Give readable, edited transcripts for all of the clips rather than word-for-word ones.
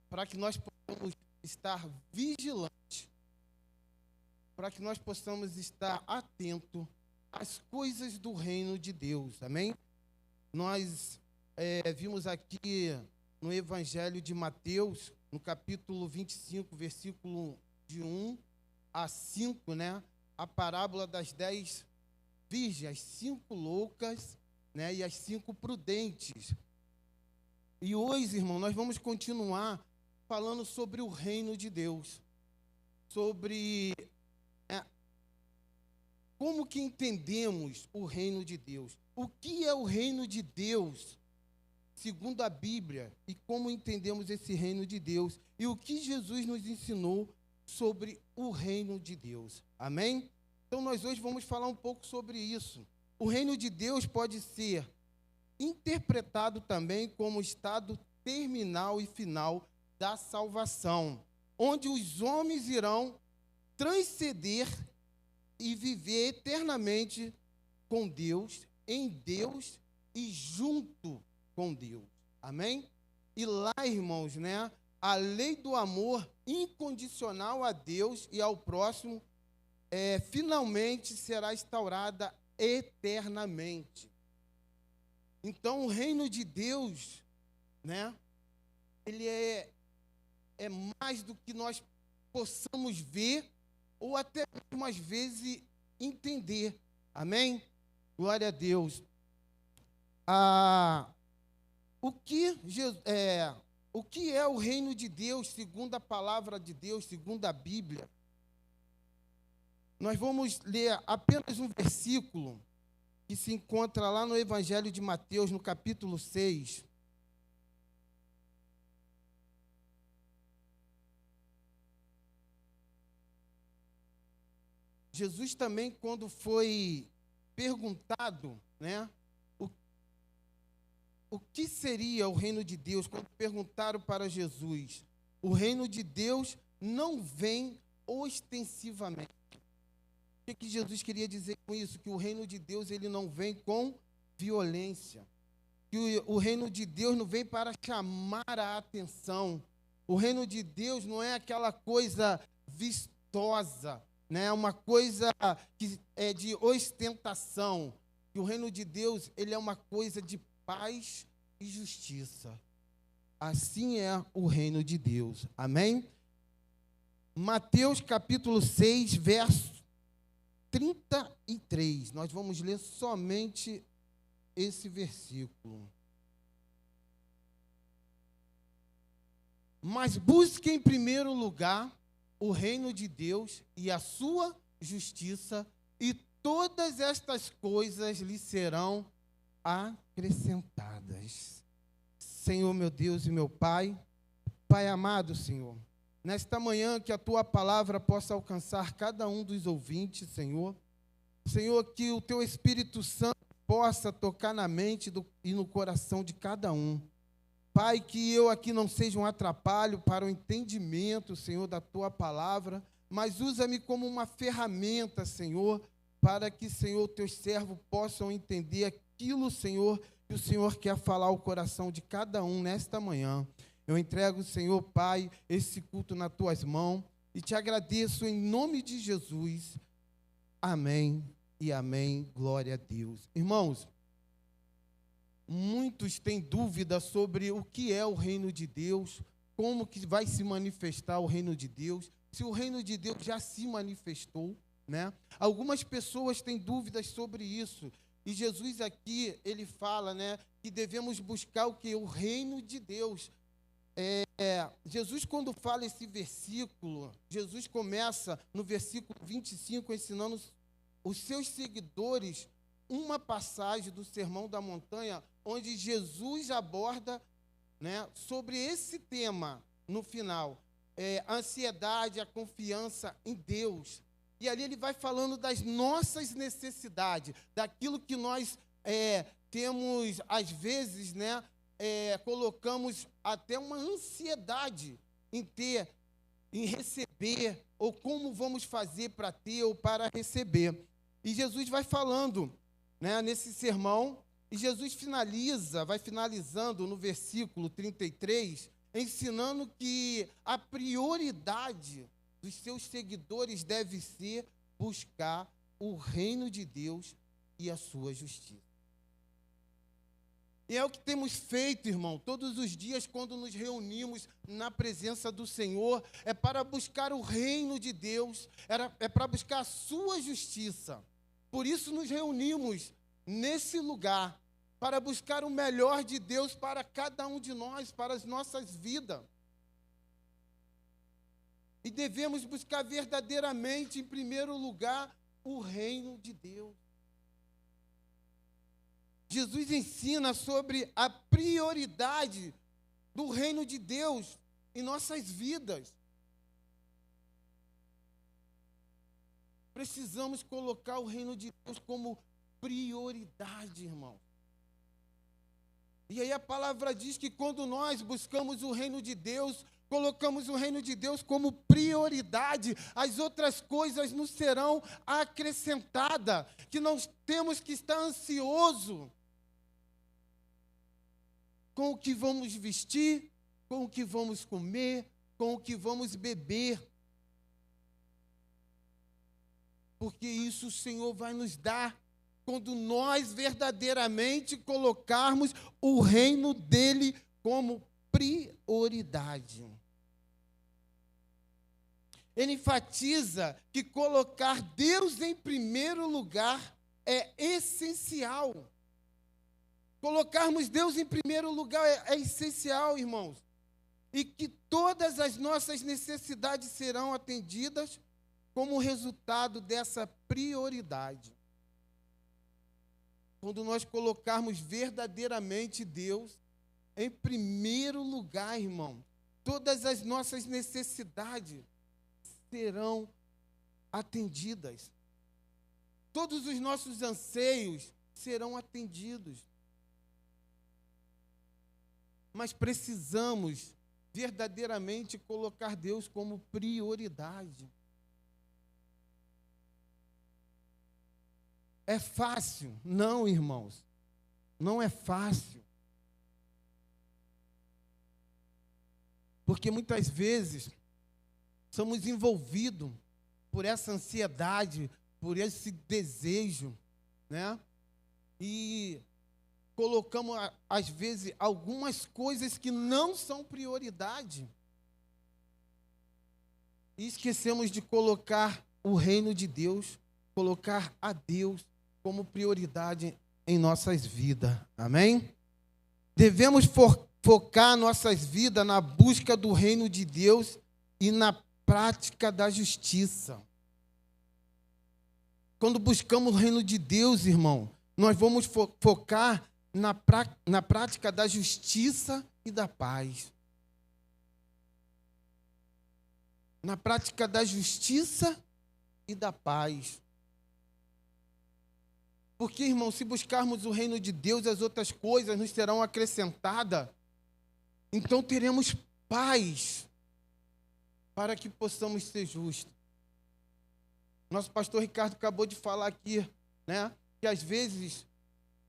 para que nós possamos estar vigilantes, para que nós possamos estar atentos às coisas do reino de Deus, amém? Nós vimos aqui no Evangelho de Mateus, no capítulo 25, versículo de 1 a 5, né? A parábola das 10 virgens, as 5 loucas, né? E as 5 prudentes. E hoje, irmão, nós vamos continuar falando sobre o reino de Deus, sobre como que entendemos o reino de Deus. O que é o reino de Deus, segundo a Bíblia, e como entendemos esse reino de Deus, e o que Jesus nos ensinou sobre o reino de Deus. Amém? Então, nós hoje vamos falar um pouco sobre isso. O reino de Deus pode ser interpretado também como estado terminal e final da salvação, onde os homens irão transcender e viver eternamente com Deus, em Deus e junto com Deus. Amém? E lá, irmãos, né, a lei do amor incondicional a Deus e ao próximo finalmente será instaurada eternamente. Então, o reino de Deus, né, ele é mais do que nós possamos ver ou até mesmo, às vezes, entender. Amém? Glória a Deus. O que é o reino de Deus, segundo a palavra de Deus, segundo a Bíblia? Nós vamos ler apenas um versículo que se encontra lá no Evangelho de Mateus, no capítulo 6. Jesus também, quando foi perguntado, né, o que seria o reino de Deus, quando perguntaram para Jesus, o reino de Deus não vem ostensivamente. O que Jesus queria dizer com isso? Que o reino de Deus ele não vem com violência. Que o reino de Deus não vem para chamar a atenção. O reino de Deus não é aquela coisa vistosa, né? Uma coisa que é de ostentação. Que o reino de Deus ele é uma coisa de paz e justiça. Assim é o reino de Deus. Amém? Mateus capítulo 6, verso 33. Nós vamos ler somente esse versículo. Mas busque em primeiro lugar o reino de Deus e a sua justiça, e todas estas coisas lhe serão acrescentadas. Senhor, meu Deus e meu Pai, Pai amado, Senhor, nesta manhã que a Tua palavra possa alcançar cada um dos ouvintes, Senhor. Senhor, que o Teu Espírito Santo possa tocar na mente e no coração de cada um. Pai, que eu aqui não seja um atrapalho para o entendimento, Senhor, da Tua palavra, mas usa-me como uma ferramenta, Senhor, para que, Senhor, Teus servos possam entender aquilo, Senhor, que o Senhor quer falar ao coração de cada um nesta manhã. Eu entrego, Senhor, Pai, esse culto nas Tuas mãos e te agradeço em nome de Jesus. Amém e amém. Glória a Deus. Irmãos, muitos têm dúvida sobre o que é o reino de Deus, como que vai se manifestar o reino de Deus, se o reino de Deus já se manifestou, né? Algumas pessoas têm dúvidas sobre isso. E Jesus aqui, ele fala, né, que devemos buscar o que? O reino de Deus. Jesus, quando fala esse versículo, Jesus começa no versículo 25, ensinando os seus seguidores uma passagem do Sermão da Montanha, onde Jesus aborda, né, sobre esse tema no final, a ansiedade, a confiança em Deus. E ali ele vai falando das nossas necessidades, daquilo que nós temos, às vezes, né, colocamos até uma ansiedade em ter, em receber, ou como vamos fazer para ter ou para receber. E Jesus vai falando, né, nesse sermão, E Jesus vai finalizando no versículo 33, ensinando que a prioridade dos seus seguidores deve ser buscar o reino de Deus e a sua justiça. E é o que temos feito, irmão, todos os dias quando nos reunimos na presença do Senhor, é para buscar o reino de Deus, é para buscar a sua justiça. Por isso nos reunimos nesse lugar, para buscar o melhor de Deus para cada um de nós, para as nossas vidas. E devemos buscar verdadeiramente, em primeiro lugar, o reino de Deus. Jesus ensina sobre a prioridade do reino de Deus em nossas vidas. Precisamos colocar o reino de Deus como prioridade, irmão. E aí a palavra diz que quando nós buscamos o reino de Deus, colocamos o reino de Deus como prioridade, as outras coisas nos serão acrescentadas, que nós temos que estar ansioso com o que vamos vestir, com o que vamos comer, com o que vamos beber. Porque isso o Senhor vai nos dar quando nós verdadeiramente colocarmos o reino dele como prioridade. Ele enfatiza que colocar Deus em primeiro lugar é essencial. Colocarmos Deus em primeiro lugar é essencial, irmãos. E que todas as nossas necessidades serão atendidas como resultado dessa prioridade. Quando nós colocarmos verdadeiramente Deus em primeiro lugar, irmão, todas as nossas necessidades serão atendidas. Todos os nossos anseios serão atendidos. Mas precisamos verdadeiramente colocar Deus como prioridade. É fácil? Não, irmãos. Não é fácil. Porque muitas vezes somos envolvidos por essa ansiedade, por esse desejo, né? E colocamos, às vezes, algumas coisas que não são prioridade. E esquecemos de colocar o reino de Deus, colocar a Deus como prioridade em nossas vidas. Amém? Devemos focar nossas vidas na busca do reino de Deus e na prática da justiça. Quando buscamos o reino de Deus, irmão, nós vamos focar na prática da justiça e da paz. Na prática da justiça e da paz. Porque, irmão, se buscarmos o reino de Deus, as outras coisas nos serão acrescentadas. Então teremos paz para que possamos ser justos. Nosso pastor Ricardo acabou de falar aqui, né, que às vezes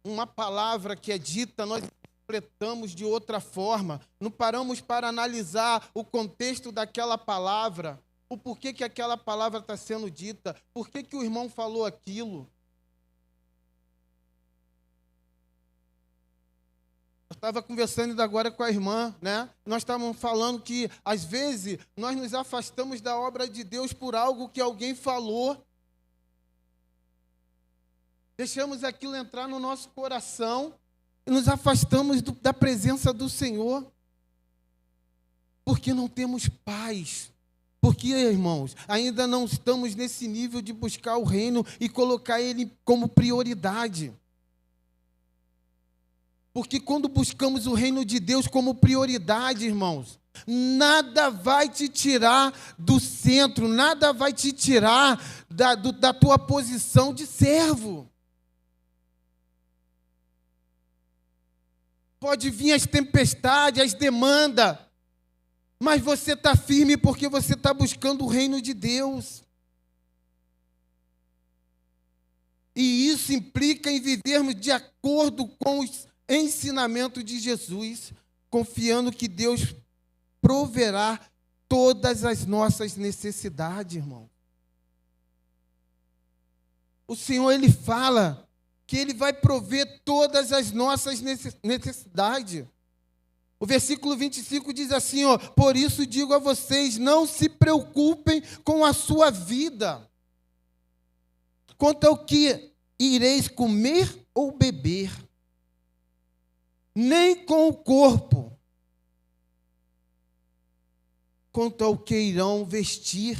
uma palavra que é dita, nós interpretamos de outra forma, não paramos para analisar o contexto daquela palavra, o porquê que aquela palavra está sendo dita, por que o irmão falou aquilo. Eu estava conversando ainda agora com a irmã, né? Nós estávamos falando que, às vezes, nós nos afastamos da obra de Deus por algo que alguém falou. Deixamos aquilo entrar no nosso coração e nos afastamos da presença do Senhor. Porque não temos paz. Porque, irmãos, ainda não estamos nesse nível de buscar o reino e colocar ele como prioridade. Porque quando buscamos o reino de Deus como prioridade, irmãos, nada vai te tirar do centro, nada vai te tirar da tua posição de servo. Pode vir as tempestades, as demandas, mas você está firme porque você está buscando o reino de Deus. E isso implica em vivermos de acordo com os ensinamentos de Jesus, confiando que Deus proverá todas as nossas necessidades, irmão. O Senhor, Ele fala que Ele vai prover todas as nossas necessidades. O versículo 25 diz assim, ó, por isso digo a vocês, não se preocupem com a sua vida, quanto ao que ireis comer ou beber, nem com o corpo, quanto ao que irão vestir.